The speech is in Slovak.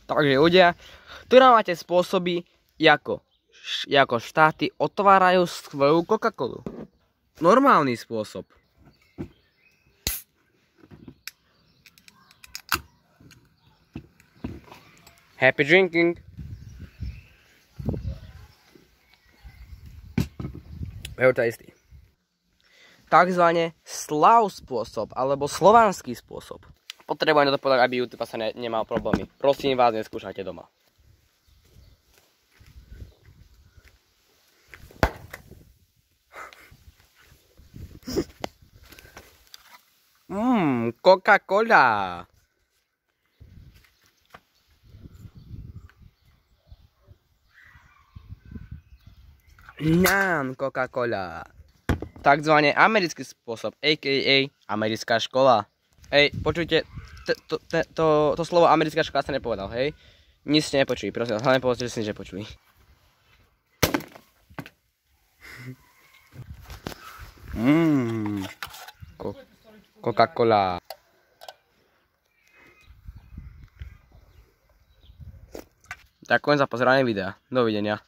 Takže ľudia, tu nám máte spôsoby, ako štáty otvárajú svoju Coca-Colu. Normálny spôsob. Happy drinking. Je to istý. Takzvané slav spôsob, alebo slovanský spôsob. Potrebujem to povedať, aby YouTube sa nemal problémy. Prosím vás, neskúšajte doma. Coca-Cola. Coca-Cola. Takzvaný americký spôsob, a.k.a. americká škola. Hej, počujte, to slovo americká škola sa nepovedal, hej? Nic ste nepočuli, prosím vás, hlavne povedzte, že si nič nepočuli. Coca-Cola. Ďakujem za pozeranie videa. Dovidenia.